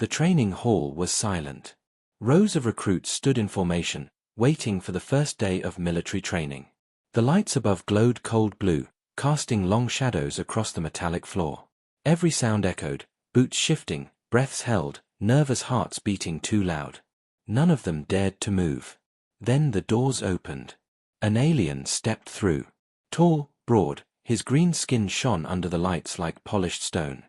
The training hall was silent. Rows of recruits stood in formation, waiting for the first day of military training. The lights above glowed cold blue, casting long shadows across the metallic floor. Every sound echoed, boots shifting, breaths held, nervous hearts beating too loud. None of them dared to move. Then the doors opened. An alien stepped through. Tall, broad, his green skin shone under the lights like polished stone.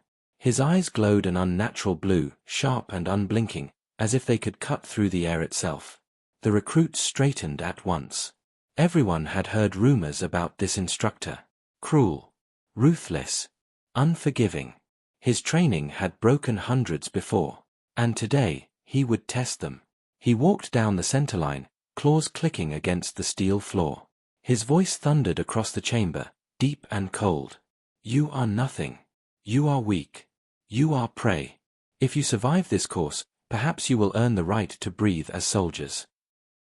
His eyes glowed an unnatural blue, sharp and unblinking, as if they could cut through the air itself. The recruits straightened at once. Everyone had heard rumors about this instructor. Cruel, ruthless, unforgiving. His training had broken hundreds before, and today, he would test them. He walked down the center line, claws clicking against the steel floor. His voice thundered across the chamber, deep and cold. You are nothing. You are weak. You are prey. If you survive this course, perhaps you will earn the right to breathe as soldiers.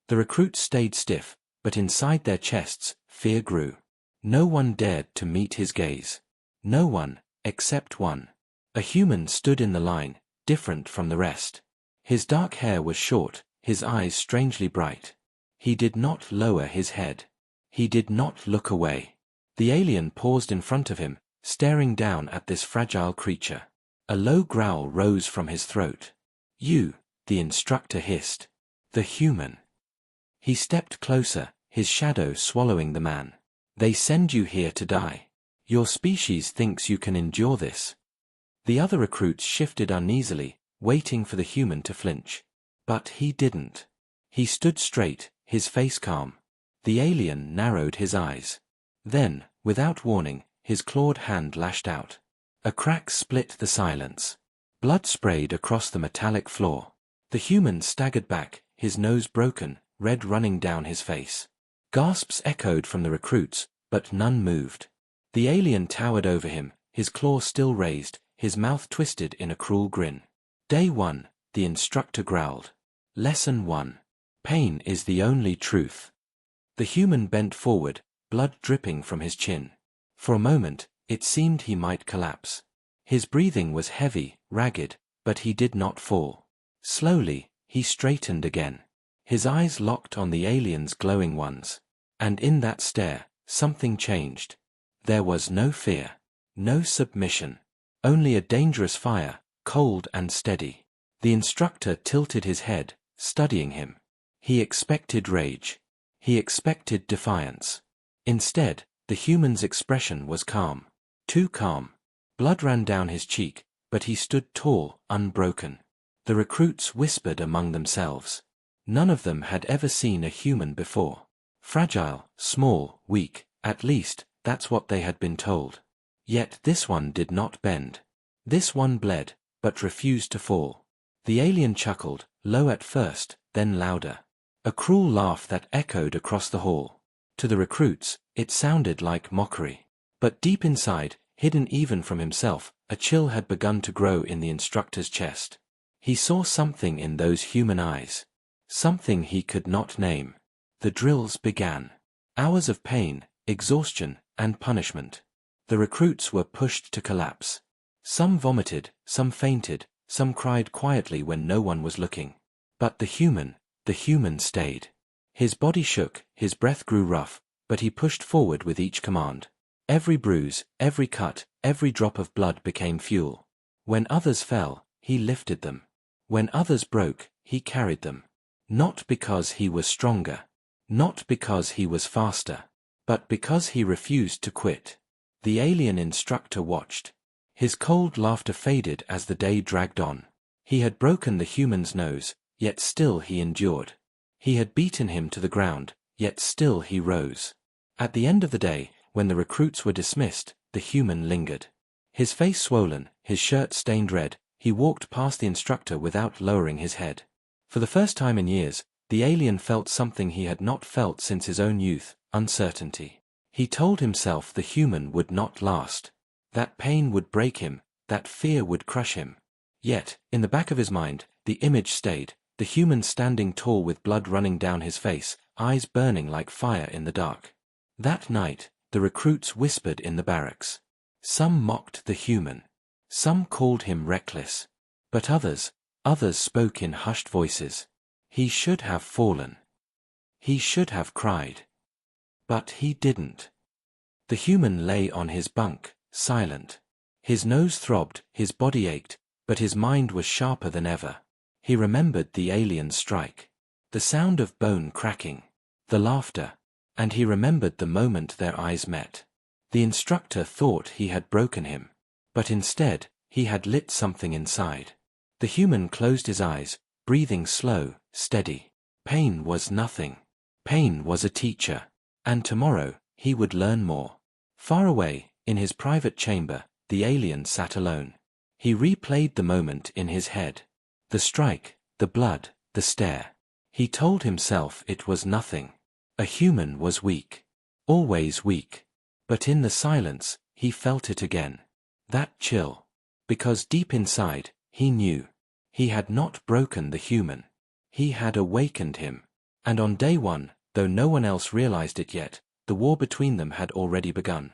The recruits stayed stiff, but inside their chests, fear grew. No one dared to meet his gaze. No one, except one. A human stood in the line, different from the rest. His dark hair was short, his eyes strangely bright. He did not lower his head. He did not look away. The alien paused in front of him, staring down at this fragile creature. A low growl rose from his throat. You, the instructor hissed. The human. He stepped closer, his shadow swallowing the man. They send you here to die. Your species thinks you can endure this. The other recruits shifted uneasily, waiting for the human to flinch. But he didn't. He stood straight, his face calm. The alien narrowed his eyes. Then, without warning, his clawed hand lashed out. A crack split the silence. Blood sprayed across the metallic floor. The human staggered back, his nose broken, red running down his face. Gasps echoed from the recruits, but none moved. The alien towered over him, his claw still raised, his mouth twisted in a cruel grin. Day 1, the instructor growled. Lesson 1. Pain is the only truth. The human bent forward, blood dripping from his chin. For a moment, it seemed he might collapse. His breathing was heavy, ragged, but he did not fall. Slowly, he straightened again. His eyes locked on the alien's glowing ones. And in that stare, something changed. There was no fear, no submission, only a dangerous fire, cold and steady. The instructor tilted his head, studying him. He expected rage. He expected defiance. Instead, the human's expression was calm. Too calm. Blood ran down his cheek, but he stood tall, unbroken. The recruits whispered among themselves. None of them had ever seen a human before. Fragile, small, weak, at least, that's what they had been told. Yet this one did not bend. This one bled, but refused to fall. The alien chuckled, low at first, then louder. A cruel laugh that echoed across the hall. To the recruits, it sounded like mockery. But deep inside, hidden even from himself, a chill had begun to grow in the instructor's chest. He saw something in those human eyes. Something he could not name. The drills began. Hours of pain, exhaustion, and punishment. The recruits were pushed to collapse. Some vomited, some fainted, some cried quietly when no one was looking. But the human stayed. His body shook, his breath grew rough, but he pushed forward with each command. Every bruise, every cut, every drop of blood became fuel. When others fell, he lifted them. When others broke, he carried them. Not because he was stronger. Not because he was faster. But because he refused to quit. The alien instructor watched. His cold laughter faded as the day dragged on. He had broken the human's nose, yet still he endured. He had beaten him to the ground, yet still he rose. At the end of the day, when the recruits were dismissed, the human lingered. His face swollen, his shirt stained red, he walked past the instructor without lowering his head. For the first time in years, the alien felt something he had not felt since his own youth, uncertainty. He told himself the human would not last. That pain would break him, that fear would crush him. Yet, in the back of his mind, the image stayed, the human standing tall with blood running down his face, eyes burning like fire in the dark. That night, the recruits whispered in the barracks. Some mocked the human. Some called him reckless. But others Others spoke in hushed voices. He should have fallen. He should have cried. But he didn't. The human lay on his bunk, silent. His nose throbbed, his body ached, but his mind was sharper than ever. He remembered the alien's strike. The sound of bone cracking. The laughter. And he remembered the moment their eyes met. The instructor thought he had broken him. But instead, he had lit something inside. The human closed his eyes, breathing slow, steady. Pain was nothing. Pain was a teacher. And tomorrow, he would learn more. Far away, in his private chamber, the alien sat alone. He replayed the moment in his head. The strike, the blood, the stare. He told himself it was nothing. A human was weak. Always weak. But in the silence, he felt it again. That chill. Because deep inside, he knew. He had not broken the human. He had awakened him. And on day one, though no one else realized it yet, the war between them had already begun.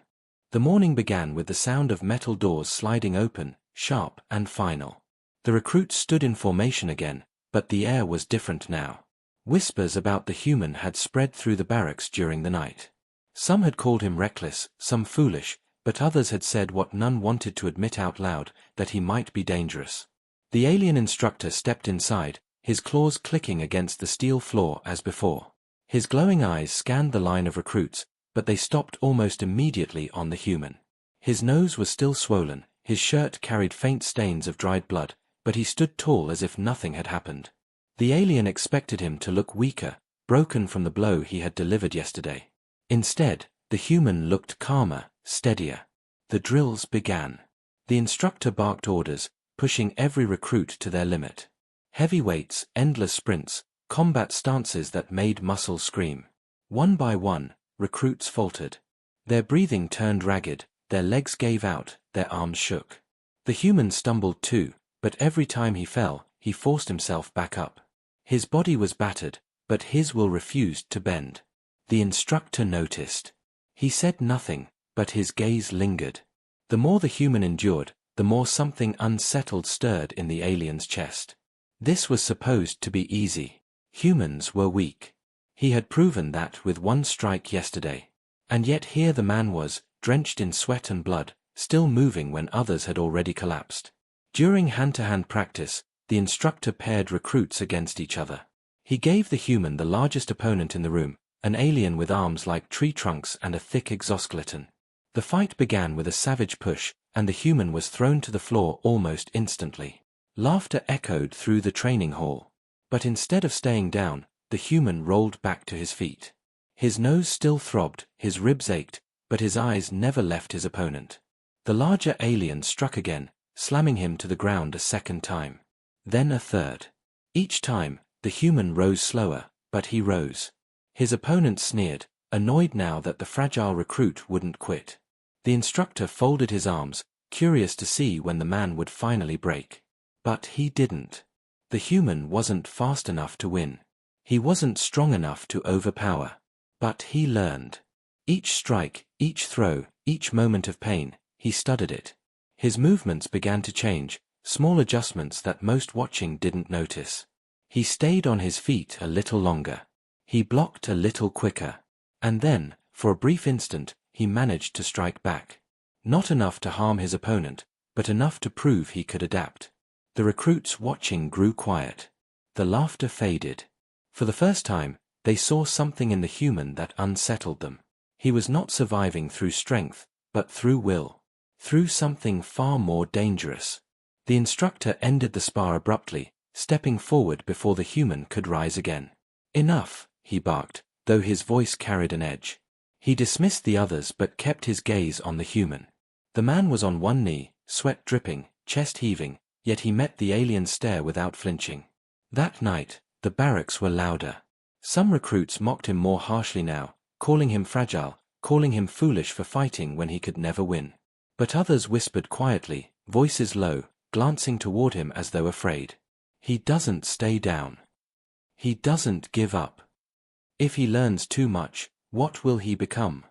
The morning began with the sound of metal doors sliding open, sharp and final. The recruits stood in formation again, but the air was different now. Whispers about the human had spread through the barracks during the night. Some had called him reckless, some foolish, but others had said what none wanted to admit out loud, that he might be dangerous. The alien instructor stepped inside, his claws clicking against the steel floor as before. His glowing eyes scanned the line of recruits, but they stopped almost immediately on the human. His nose was still swollen, his shirt carried faint stains of dried blood, but he stood tall as if nothing had happened. The alien expected him to look weaker, broken from the blow he had delivered yesterday. Instead, the human looked calmer, steadier. The drills began. The instructor barked orders, pushing every recruit to their limit. Heavy weights, endless sprints, combat stances that made muscles scream. One by one, recruits faltered. Their breathing turned ragged, their legs gave out, their arms shook. The human stumbled too, but every time he fell, he forced himself back up. His body was battered, but his will refused to bend. The instructor noticed. He said nothing, but his gaze lingered. The more the human endured, the more something unsettled stirred in the alien's chest. This was supposed to be easy. Humans were weak. He had proven that with one strike yesterday. And yet here the man was, drenched in sweat and blood, still moving when others had already collapsed. During hand-to-hand practice, the instructor paired recruits against each other. He gave the human the largest opponent in the room, an alien with arms like tree trunks and a thick exoskeleton. The fight began with a savage push, and the human was thrown to the floor almost instantly. Laughter echoed through the training hall. But instead of staying down, the human rolled back to his feet. His nose still throbbed, his ribs ached, but his eyes never left his opponent. The larger alien struck again, slamming him to the ground a second time. Then a third. Each time, the human rose slower, but he rose. His opponent sneered, annoyed now that the fragile recruit wouldn't quit. The instructor folded his arms, curious to see when the man would finally break. But he didn't. The human wasn't fast enough to win. He wasn't strong enough to overpower. But he learned. Each strike, each throw, each moment of pain, he studied it. His movements began to change, small adjustments that most watching didn't notice. He stayed on his feet a little longer. He blocked a little quicker. And then, for a brief instant, he managed to strike back. Not enough to harm his opponent, but enough to prove he could adapt. The recruits watching grew quiet. The laughter faded. For the first time, they saw something in the human that unsettled them. He was not surviving through strength, but through will. Through something far more dangerous. The instructor ended the spar abruptly, stepping forward before the human could rise again. "Enough," he barked, though his voice carried an edge. He dismissed the others but kept his gaze on the human. The man was on one knee, sweat dripping, chest heaving, yet he met the alien's stare without flinching. That night, the barracks were louder. Some recruits mocked him more harshly now, calling him fragile, calling him foolish for fighting when he could never win. But others whispered quietly, voices low, glancing toward him as though afraid. He doesn't stay down. He doesn't give up. If he learns too much, what will he become?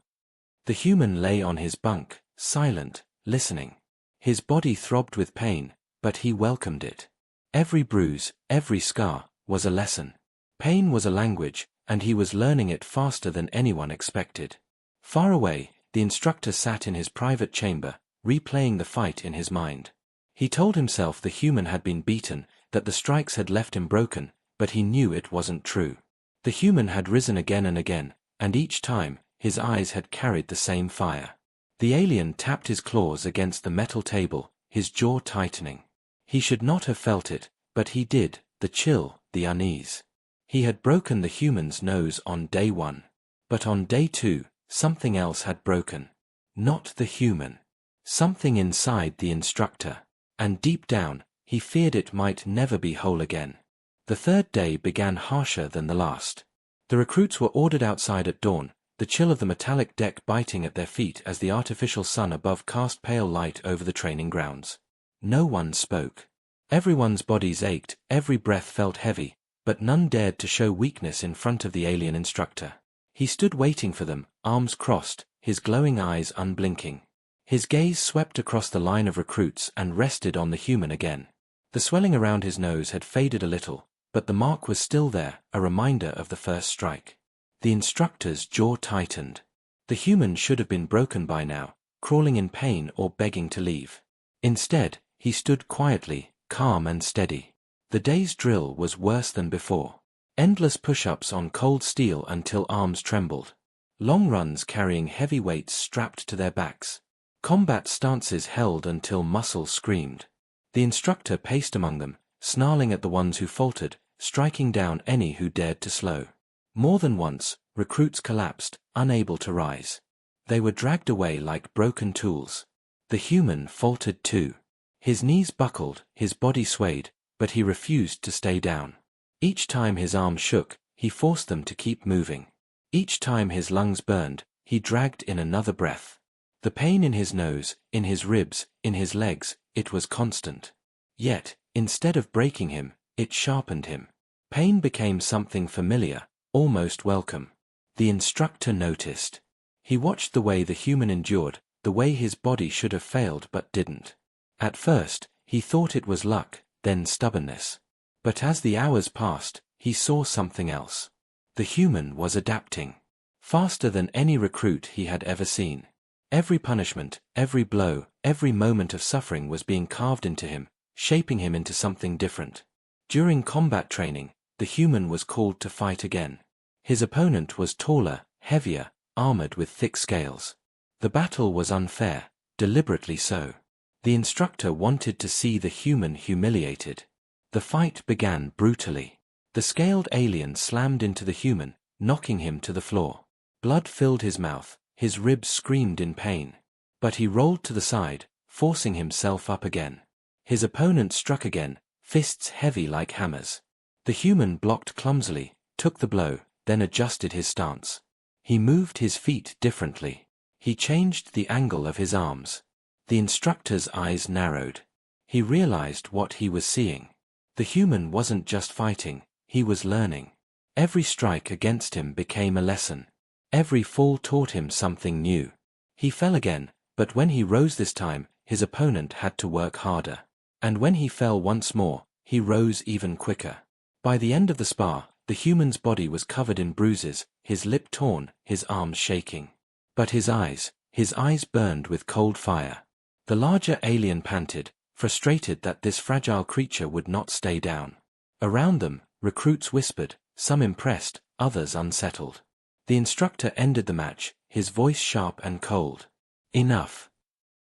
The human lay on his bunk, silent, listening. His body throbbed with pain, but he welcomed it. Every bruise, every scar, was a lesson. Pain was a language, and he was learning it faster than anyone expected. Far away, the instructor sat in his private chamber, replaying the fight in his mind. He told himself the human had been beaten, that the strikes had left him broken, but he knew it wasn't true. The human had risen again and again, and each time, his eyes had carried the same fire. The alien tapped his claws against the metal table, his jaw tightening. He should not have felt it, but he did, the chill, the unease. He had broken the human's nose on day 1. But on day 2, something else had broken. Not the human. Something inside the instructor. And deep down, he feared it might never be whole again. The third day began harsher than the last. The recruits were ordered outside at dawn, the chill of the metallic deck biting at their feet as the artificial sun above cast pale light over the training grounds. No one spoke. Everyone's bodies ached, every breath felt heavy, but none dared to show weakness in front of the alien instructor. He stood waiting for them, arms crossed, his glowing eyes unblinking. His gaze swept across the line of recruits and rested on the human again. The swelling around his nose had faded a little, but the mark was still there, a reminder of the first strike. The instructor's jaw tightened. The human should have been broken by now, crawling in pain or begging to leave. Instead, he stood quietly, calm and steady. The day's drill was worse than before. Endless push-ups on cold steel until arms trembled. Long runs carrying heavy weights strapped to their backs. Combat stances held until muscles screamed. The instructor paced among them, snarling at the ones who faltered, striking down any who dared to slow. More than once, recruits collapsed, unable to rise. They were dragged away like broken tools. The human faltered too. His knees buckled, his body swayed, but he refused to stay down. Each time his arms shook, he forced them to keep moving. Each time his lungs burned, he dragged in another breath. The pain in his nose, in his ribs, in his legs, it was constant. Yet, instead of breaking him, it sharpened him. Pain became something familiar, almost welcome. The instructor noticed. He watched the way the human endured, the way his body should have failed but didn't. At first, he thought it was luck, then stubbornness. But as the hours passed, he saw something else. The human was adapting. Faster than any recruit he had ever seen. Every punishment, every blow, every moment of suffering was being carved into him, shaping him into something different. During combat training, the human was called to fight again. His opponent was taller, heavier, armored with thick scales. The battle was unfair, deliberately so. The instructor wanted to see the human humiliated. The fight began brutally. The scaled alien slammed into the human, knocking him to the floor. Blood filled his mouth, his ribs screamed in pain. But he rolled to the side, forcing himself up again. His opponent struck again, fists heavy like hammers. The human blocked clumsily, took the blow, then adjusted his stance. He moved his feet differently. He changed the angle of his arms. The instructor's eyes narrowed. He realized what he was seeing. The human wasn't just fighting, he was learning. Every strike against him became a lesson. Every fall taught him something new. He fell again, but when he rose this time, his opponent had to work harder. And when he fell once more, he rose even quicker. By the end of the spar, the human's body was covered in bruises, his lip torn, his arms shaking. But his eyes burned with cold fire. The larger alien panted, frustrated that this fragile creature would not stay down. Around them, recruits whispered, some impressed, others unsettled. The instructor ended the match, his voice sharp and cold. Enough.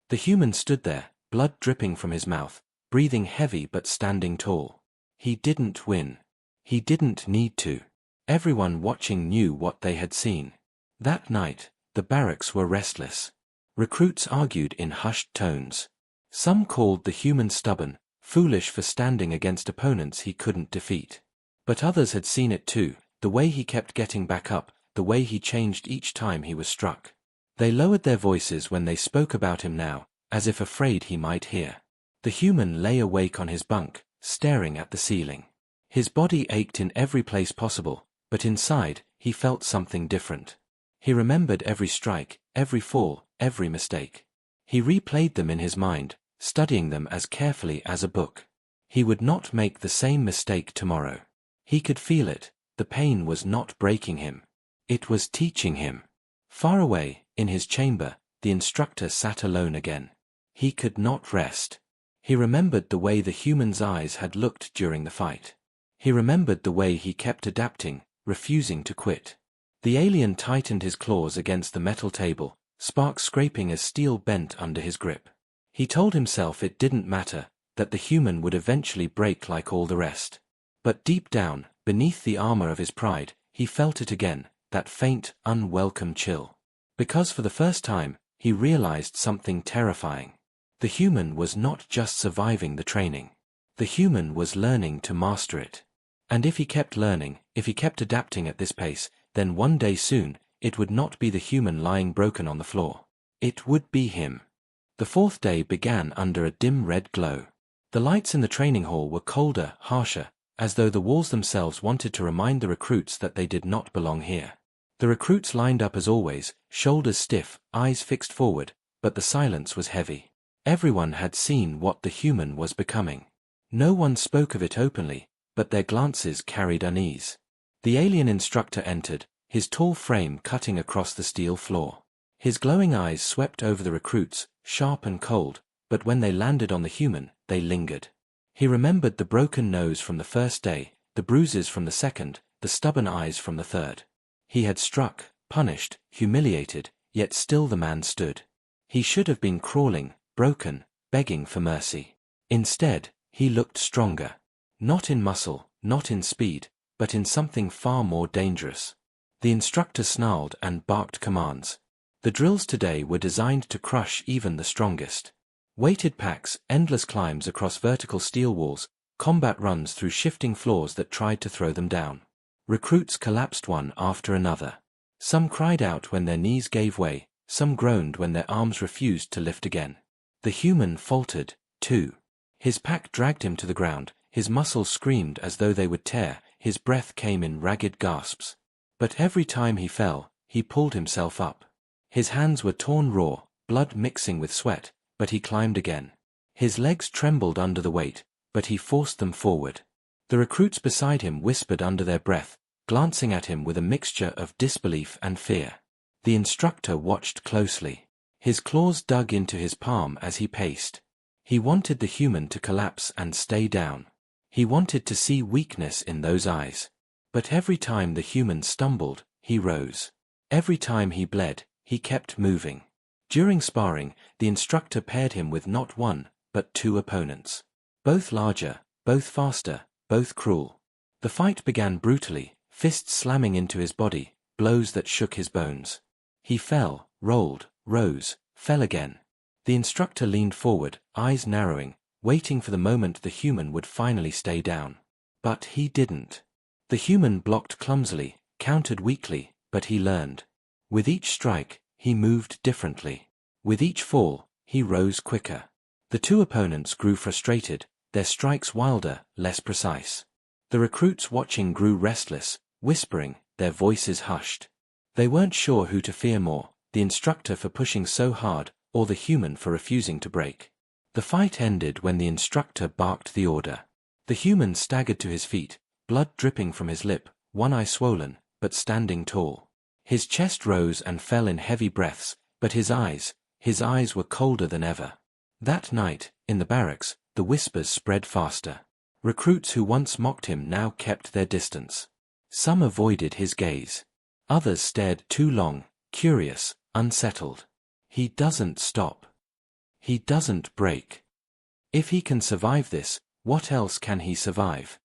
The human stood there, blood dripping from his mouth, breathing heavy but standing tall. He didn't win. He didn't need to. Everyone watching knew what they had seen. That night, the barracks were restless. Recruits argued in hushed tones. Some called the human stubborn, foolish for standing against opponents he couldn't defeat. But others had seen it too, the way he kept getting back up, the way he changed each time he was struck. They lowered their voices when they spoke about him now, as if afraid he might hear. The human lay awake on his bunk, staring at the ceiling. His body ached in every place possible, but inside, he felt something different. He remembered every strike, every fall, every mistake. He replayed them in his mind, studying them as carefully as a book. He would not make the same mistake tomorrow. He could feel it. The pain was not breaking him. It was teaching him. Far away, in his chamber, the instructor sat alone again. He could not rest. He remembered the way the human's eyes had looked during the fight. He remembered the way he kept adapting, refusing to quit. The alien tightened his claws against the metal table, sparks scraping as steel bent under his grip. He told himself it didn't matter, that the human would eventually break like all the rest. But deep down, beneath the armor of his pride, he felt it again, that faint, unwelcome chill. Because for the first time, he realized something terrifying. The human was not just surviving the training. The human was learning to master it. And if he kept learning, if he kept adapting at this pace, then one day soon, it would not be the human lying broken on the floor. It would be him. The fourth day began under a dim red glow. The lights in the training hall were colder, harsher, as though the walls themselves wanted to remind the recruits that they did not belong here. The recruits lined up as always, shoulders stiff, eyes fixed forward, but the silence was heavy. Everyone had seen what the human was becoming. No one spoke of it openly, but their glances carried unease. The alien instructor entered, his tall frame cutting across the steel floor. His glowing eyes swept over the recruits, sharp and cold, but when they landed on the human, they lingered. He remembered the broken nose from the first day, the bruises from the second, the stubborn eyes from the third. He had struck, punished, humiliated, yet still the man stood. He should have been crawling, broken, begging for mercy. Instead, he looked stronger. Not in muscle, not in speed, but in something far more dangerous. The instructor snarled and barked commands. The drills today were designed to crush even the strongest. Weighted packs, endless climbs across vertical steel walls, combat runs through shifting floors that tried to throw them down. Recruits collapsed one after another. Some cried out when their knees gave way, some groaned when their arms refused to lift again. The human faltered, too. His pack dragged him to the ground, his muscles screamed as though they would tear, his breath came in ragged gasps. But every time he fell, he pulled himself up. His hands were torn raw, blood mixing with sweat, but he climbed again. His legs trembled under the weight, but he forced them forward. The recruits beside him whispered under their breath, glancing at him with a mixture of disbelief and fear. The instructor watched closely. His claws dug into his palm as he paced. He wanted the human to collapse and stay down. He wanted to see weakness in those eyes. But every time the human stumbled, he rose. Every time he bled, he kept moving. During sparring, the instructor paired him with not one, but two opponents. Both larger, both faster, both cruel. The fight began brutally, fists slamming into his body, blows that shook his bones. He fell, rolled, rose, fell again. The instructor leaned forward, eyes narrowing, waiting for the moment the human would finally stay down. But he didn't. The human blocked clumsily, countered weakly, but he learned. With each strike, he moved differently. With each fall, he rose quicker. The two opponents grew frustrated, their strikes wilder, less precise. The recruits watching grew restless, whispering, their voices hushed. They weren't sure who to fear more, the instructor for pushing so hard, or the human for refusing to break. The fight ended when the instructor barked the order. The human staggered to his feet, blood dripping from his lip, one eye swollen, but standing tall. His chest rose and fell in heavy breaths, but his eyes were colder than ever. That night, in the barracks, the whispers spread faster. Recruits who once mocked him now kept their distance. Some avoided his gaze. Others stared too long, curious, unsettled. He doesn't stop. He doesn't break. If he can survive this, what else can he survive?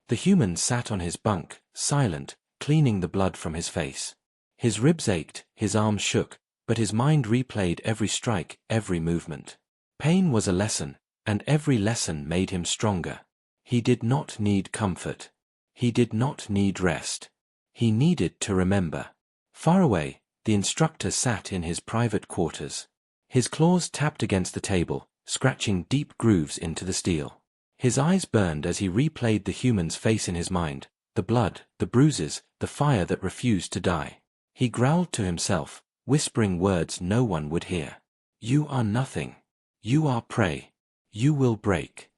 The human sat on his bunk, silent, cleaning the blood from his face. His ribs ached, his arms shook, but his mind replayed every strike, every movement. Pain was a lesson, and every lesson made him stronger. He did not need comfort. He did not need rest. He needed to remember. Far away, the instructor sat in his private quarters. His claws tapped against the table, scratching deep grooves into the steel. His eyes burned as he replayed the human's face in his mind, the blood, the bruises, the fire that refused to die. He growled to himself, whispering words no one would hear. You are nothing. You are prey. You will break.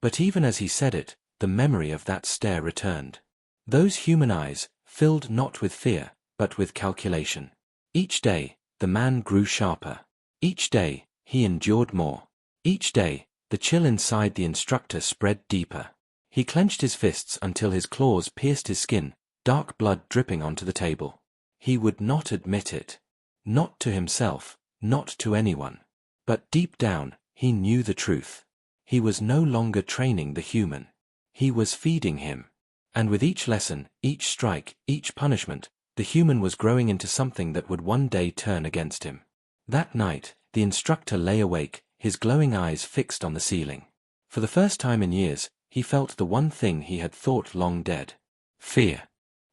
But even as he said it, the memory of that stare returned. Those human eyes, filled not with fear, but with calculation. Each day, the man grew sharper. Each day, he endured more. Each day, the chill inside the instructor spread deeper. He clenched his fists until his claws pierced his skin, dark blood dripping onto the table. He would not admit it. Not to himself, not to anyone. But deep down, he knew the truth. He was no longer training the human. He was feeding him. And with each lesson, each strike, each punishment, the human was growing into something that would one day turn against him. That night, the instructor lay awake, his glowing eyes fixed on the ceiling. For the first time in years, he felt the one thing he had thought long dead. Fear.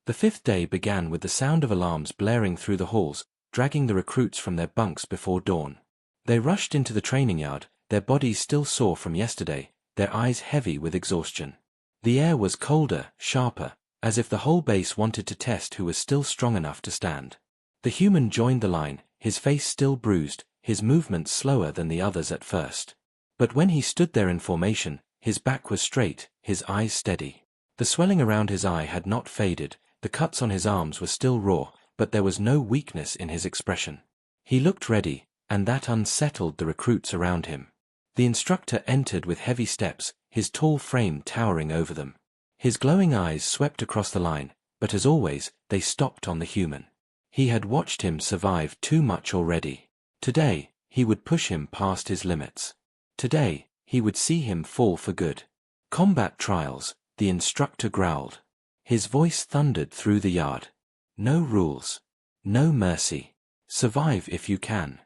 The fifth day began with the sound of alarms blaring through the halls, dragging the recruits from their bunks before dawn. They rushed into the training yard, their bodies still sore from yesterday, their eyes heavy with exhaustion. The air was colder, sharper, as if the whole base wanted to test who was still strong enough to stand. The human joined the line, his face still bruised, his movements slower than the others at first. But when he stood there in formation, his back was straight, his eyes steady. The swelling around his eye had not faded, the cuts on his arms were still raw, but there was no weakness in his expression. He looked ready, and that unsettled the recruits around him. The instructor entered with heavy steps, his tall frame towering over them. His glowing eyes swept across the line, but as always, they stopped on the human. He had watched him survive too much already. Today, he would push him past his limits. Today, he would see him fall for good. Combat trials, the instructor growled. His voice thundered through the yard. No rules. No mercy. Survive if you can.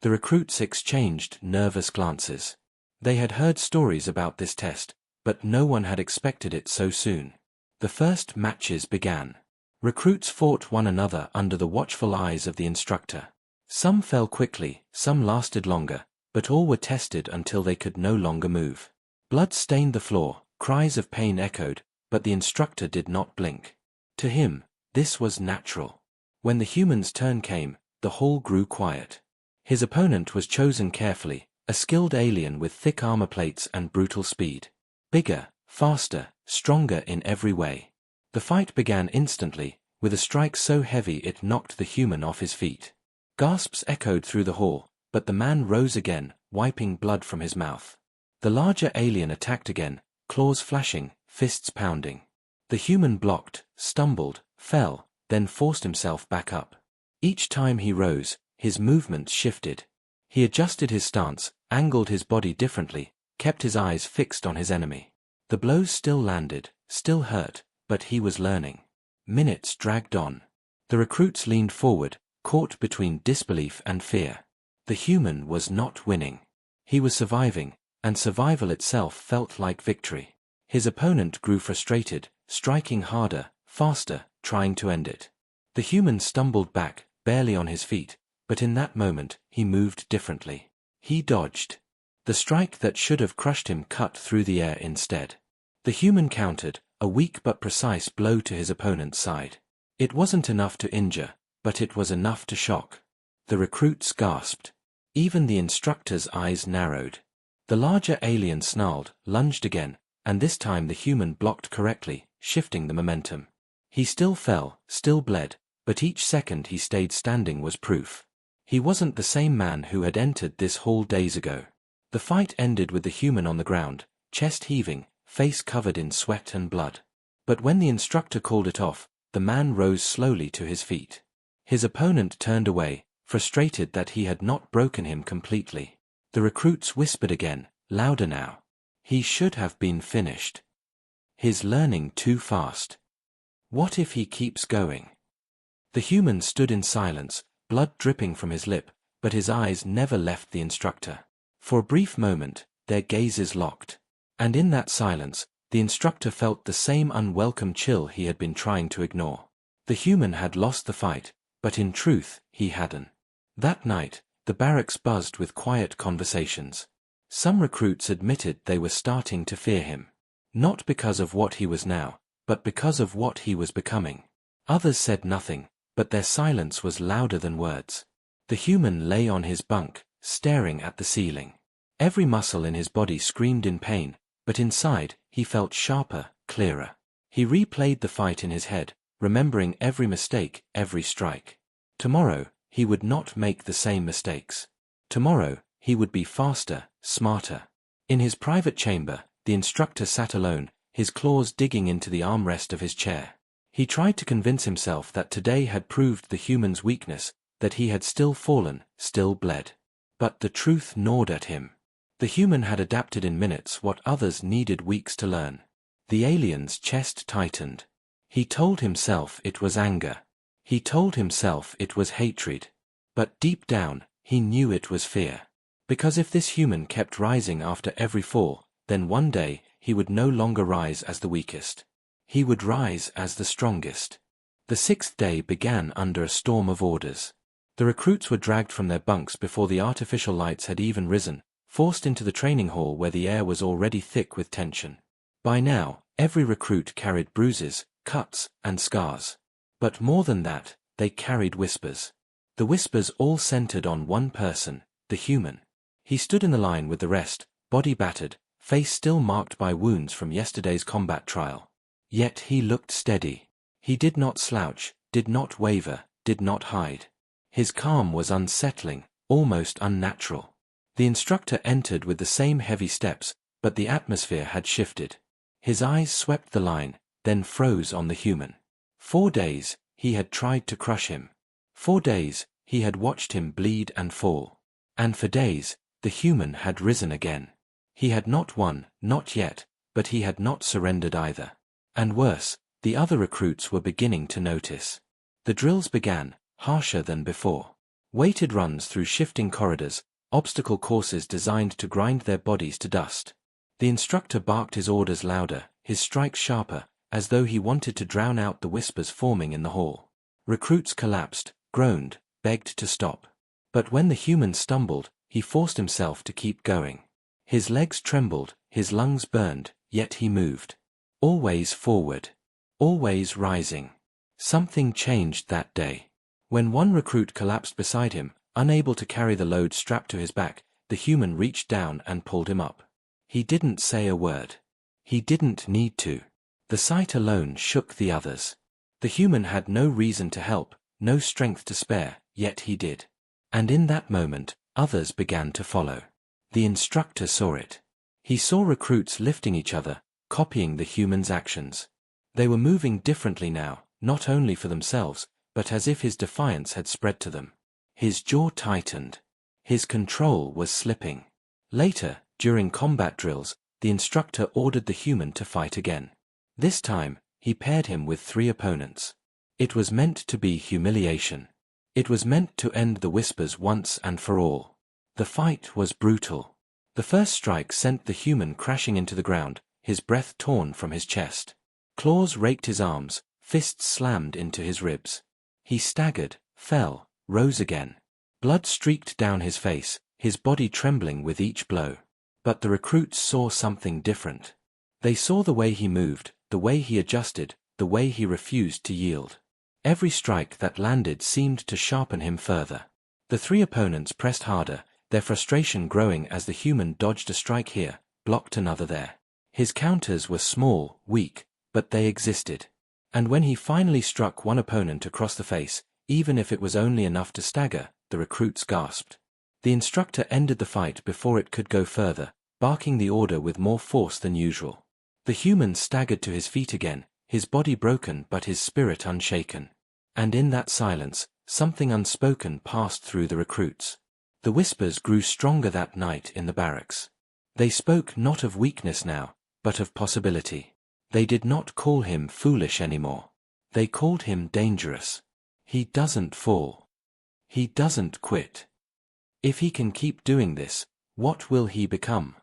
The recruits exchanged nervous glances. They had heard stories about this test, but no one had expected it so soon. The first matches began. Recruits fought one another under the watchful eyes of the instructor. Some fell quickly, some lasted longer, but all were tested until they could no longer move. Blood stained the floor, cries of pain echoed, but the instructor did not blink. To him, this was natural. When the human's turn came, the hall grew quiet. His opponent was chosen carefully, a skilled alien with thick armor plates and brutal speed. Bigger, faster, stronger in every way. The fight began instantly, with a strike so heavy it knocked the human off his feet. Gasps echoed through the hall, but the man rose again, wiping blood from his mouth. The larger alien attacked again, claws flashing, fists pounding. The human blocked, stumbled, fell, then forced himself back up. Each time he rose, his movements shifted. He adjusted his stance, angled his body differently, kept his eyes fixed on his enemy. The blows still landed, still hurt, but he was learning. Minutes dragged on. The recruits leaned forward, caught between disbelief and fear. The human was not winning. He was surviving, and survival itself felt like victory. His opponent grew frustrated, striking harder, faster, trying to end it. The human stumbled back, barely on his feet, but in that moment, he moved differently. He dodged. The strike that should have crushed him cut through the air instead. The human countered, a weak but precise blow to his opponent's side. It wasn't enough to injure, but it was enough to shock. The recruits gasped. Even the instructor's eyes narrowed. The larger alien snarled, lunged again, and this time the human blocked correctly, shifting the momentum. He still fell, still bled, but each second he stayed standing was proof. He wasn't the same man who had entered this hall days ago. The fight ended with the human on the ground, chest heaving, face covered in sweat and blood. But when the instructor called it off, the man rose slowly to his feet. His opponent turned away, frustrated that he had not broken him completely. The recruits whispered again, louder now. He should have been finished. He's learning too fast. What if he keeps going? The human stood in silence, blood dripping from his lip, but his eyes never left the instructor. For a brief moment, their gazes locked. And in that silence, the instructor felt the same unwelcome chill he had been trying to ignore. The human had lost the fight, but in truth, he hadn't. That night, the barracks buzzed with quiet conversations. Some recruits admitted they were starting to fear him. Not because of what he was now, but because of what he was becoming. Others said nothing, but their silence was louder than words. The human lay on his bunk, staring at the ceiling. Every muscle in his body screamed in pain, but inside, he felt sharper, clearer. He replayed the fight in his head, remembering every mistake, every strike. Tomorrow, he would not make the same mistakes. Tomorrow, he would be faster, smarter. In his private chamber, the instructor sat alone, his claws digging into the armrest of his chair. He tried to convince himself that today had proved the human's weakness, that he had still fallen, still bled. But the truth gnawed at him. The human had adapted in minutes what others needed weeks to learn. The alien's chest tightened. He told himself it was anger. He told himself it was hatred. But deep down, he knew it was fear. Because if this human kept rising after every fall, then one day, he would no longer rise as the weakest. He would rise as the strongest. The 6th day began under a storm of orders. The recruits were dragged from their bunks before the artificial lights had even risen, forced into the training hall where the air was already thick with tension. By now, every recruit carried bruises, cuts, and scars. But more than that, they carried whispers. The whispers all centered on one person, the human. He stood in the line with the rest, body battered, face still marked by wounds from yesterday's combat trial. Yet he looked steady. He did not slouch, did not waver, did not hide. His calm was unsettling, almost unnatural. The instructor entered with the same heavy steps, but the atmosphere had shifted. His eyes swept the line, then froze on the human. 4 days, he had tried to crush him. 4 days, he had watched him bleed and fall. And for days, the human had risen again. He had not won, not yet, but he had not surrendered either. And worse, the other recruits were beginning to notice. The drills began, harsher than before. Weighted runs through shifting corridors, obstacle courses designed to grind their bodies to dust. The instructor barked his orders louder, his strikes sharper, as though he wanted to drown out the whispers forming in the hall. Recruits collapsed, groaned, begged to stop. But when the human stumbled, he forced himself to keep going. His legs trembled, his lungs burned, yet he moved. Always forward. Always rising. Something changed that day. When one recruit collapsed beside him, unable to carry the load strapped to his back, the human reached down and pulled him up. He didn't say a word. He didn't need to. The sight alone shook the others. The human had no reason to help, no strength to spare, yet he did. And in that moment, others began to follow. The instructor saw it. He saw recruits lifting each other, copying the human's actions. They were moving differently now, not only for themselves, but as if his defiance had spread to them. His jaw tightened. His control was slipping. Later, during combat drills, the instructor ordered the human to fight again. This time, he paired him with 3 opponents. It was meant to be humiliation. It was meant to end the whispers once and for all. The fight was brutal. The first strike sent the human crashing into the ground, his breath torn from his chest. Claws raked his arms, fists slammed into his ribs. He staggered, fell, rose again. Blood streaked down his face, his body trembling with each blow. But the recruits saw something different. They saw the way he moved, the way he adjusted, the way he refused to yield. Every strike that landed seemed to sharpen him further. The 3 opponents pressed harder, their frustration growing as the human dodged a strike here, blocked another there. His counters were small, weak, but they existed. And when he finally struck one opponent across the face, even if it was only enough to stagger, the recruits gasped. The instructor ended the fight before it could go further, barking the order with more force than usual. The human staggered to his feet again, his body broken but his spirit unshaken. And in that silence, something unspoken passed through the recruits. The whispers grew stronger that night in the barracks. They spoke not of weakness now, but of possibility. They did not call him foolish anymore. They called him dangerous. He doesn't fall. He doesn't quit. If he can keep doing this, what will he become?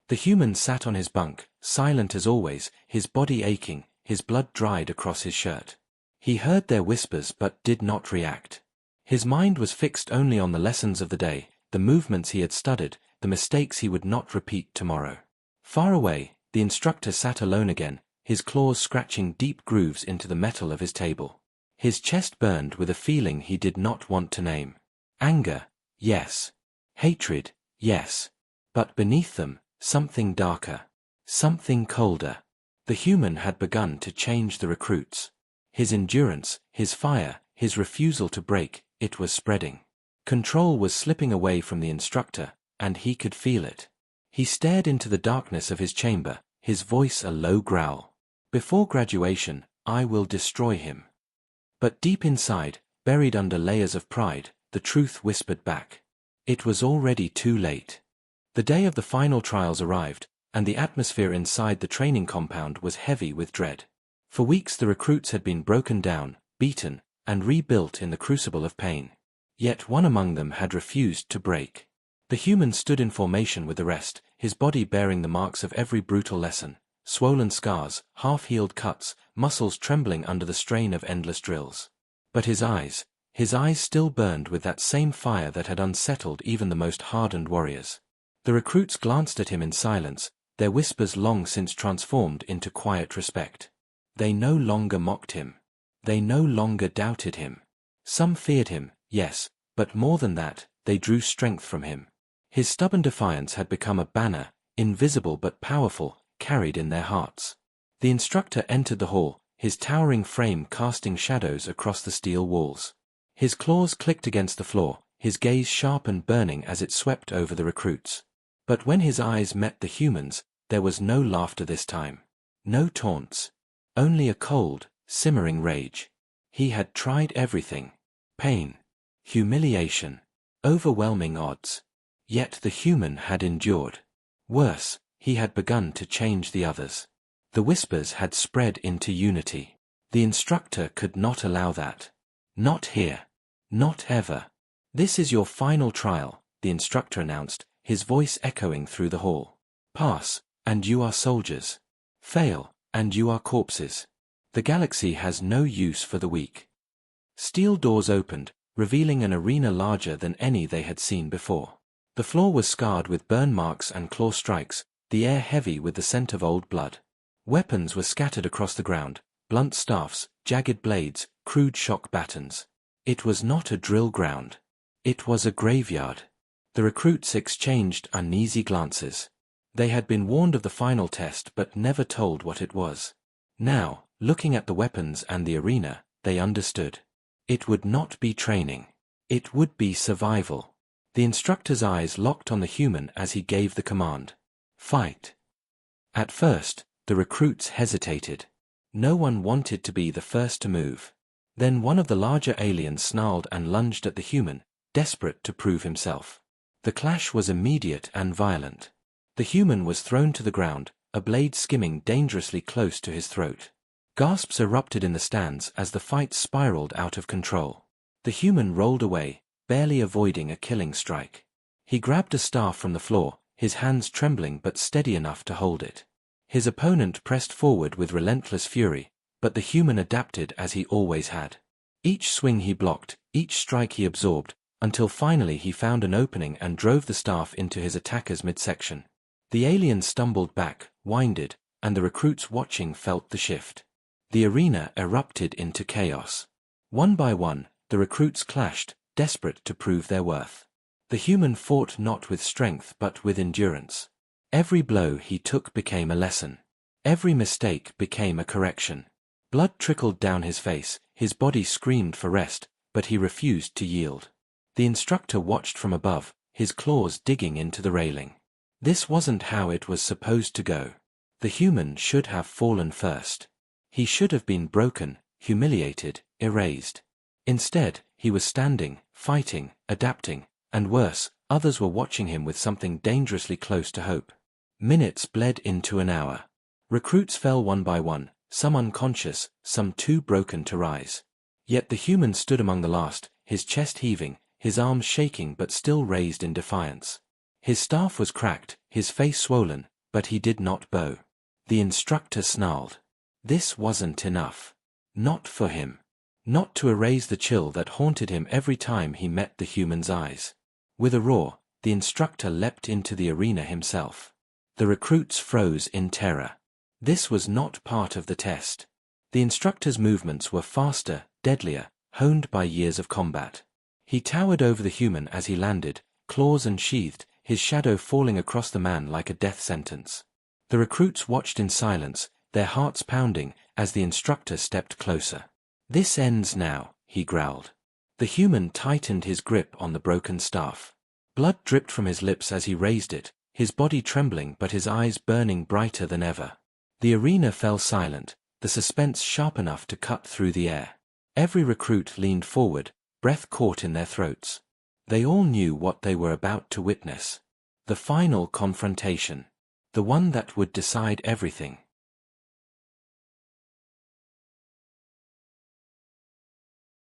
The human sat on his bunk, silent as always, his body aching, his blood dried across his shirt. He heard their whispers but did not react. His mind was fixed only on the lessons of the day, the movements he had studied, the mistakes he would not repeat tomorrow. Far away, the instructor sat alone again, his claws scratching deep grooves into the metal of his table. His chest burned with a feeling he did not want to name. Anger, yes. Hatred, yes. But beneath them, something darker. Something colder. The human had begun to change the recruits. His endurance, his fire, his refusal to break, it was spreading. Control was slipping away from the instructor, and he could feel it. He stared into the darkness of his chamber, his voice a low growl. Before graduation, I will destroy him. But deep inside, buried under layers of pride, the truth whispered back. It was already too late. The day of the final trials arrived, and the atmosphere inside the training compound was heavy with dread. For weeks the recruits had been broken down, beaten, and rebuilt in the crucible of pain. Yet one among them had refused to break. The human stood in formation with the rest, his body bearing the marks of every brutal lesson, swollen scars, half-healed cuts, muscles trembling under the strain of endless drills. But his eyes still burned with that same fire that had unsettled even the most hardened warriors. The recruits glanced at him in silence, their whispers long since transformed into quiet respect. They no longer mocked him. They no longer doubted him. Some feared him, yes, but more than that, they drew strength from him. His stubborn defiance had become a banner, invisible but powerful, carried in their hearts. The instructor entered the hall, his towering frame casting shadows across the steel walls. His claws clicked against the floor, his gaze sharp and burning as it swept over the recruits. But when his eyes met the humans, there was no laughter this time. No taunts. Only a cold, simmering rage. He had tried everything. Pain. Humiliation. Overwhelming odds. Yet the human had endured. Worse, he had begun to change the others. The whispers had spread into unity. The instructor could not allow that. Not here. Not ever. This is your final trial, the instructor announced, his voice echoing through the hall. Pass, and you are soldiers. Fail, and you are corpses. The galaxy has no use for the weak. Steel doors opened, revealing an arena larger than any they had seen before. The floor was scarred with burn marks and claw strikes, the air heavy with the scent of old blood. Weapons were scattered across the ground, blunt staffs, jagged blades, crude shock batons. It was not a drill ground. It was a graveyard. The recruits exchanged uneasy glances. They had been warned of the final test but never told what it was. Now, looking at the weapons and the arena, they understood. It would not be training. It would be survival. The instructor's eyes locked on the human as he gave the command. Fight. At first, the recruits hesitated. No one wanted to be the first to move. Then one of the larger aliens snarled and lunged at the human, desperate to prove himself. The clash was immediate and violent. The human was thrown to the ground, a blade skimming dangerously close to his throat. Gasps erupted in the stands as the fight spiraled out of control. The human rolled away, barely avoiding a killing strike. He grabbed a staff from the floor, his hands trembling but steady enough to hold it. His opponent pressed forward with relentless fury, but the human adapted as he always had. Each swing he blocked, each strike he absorbed, until finally he found an opening and drove the staff into his attacker's midsection. The alien stumbled back, winded, and the recruits watching felt the shift. The arena erupted into chaos. One by one, the recruits clashed, desperate to prove their worth. The human fought not with strength but with endurance. Every blow he took became a lesson. Every mistake became a correction. Blood trickled down his face, his body screamed for rest, but he refused to yield. The instructor watched from above, his claws digging into the railing. This wasn't how it was supposed to go. The human should have fallen first. He should have been broken, humiliated, erased. Instead, he was standing, fighting, adapting, and worse, others were watching him with something dangerously close to hope. Minutes bled into an hour. Recruits fell one by one, some unconscious, some too broken to rise. Yet the human stood among the last, his chest heaving, his arms shaking but still raised in defiance. His staff was cracked, his face swollen, but he did not bow. The instructor snarled. This wasn't enough. Not for him. Not to erase the chill that haunted him every time he met the human's eyes. With a roar, the instructor leapt into the arena himself. The recruits froze in terror. This was not part of the test. The instructor's movements were faster, deadlier, honed by years of combat. He towered over the human as he landed, claws unsheathed, his shadow falling across the man like a death sentence. The recruits watched in silence, their hearts pounding, as the instructor stepped closer. "This ends now," he growled. The human tightened his grip on the broken staff. Blood dripped from his lips as he raised it, his body trembling but his eyes burning brighter than ever. The arena fell silent, the suspense sharp enough to cut through the air. Every recruit leaned forward, breath caught in their throats. They all knew what they were about to witness. The final confrontation. The one that would decide everything.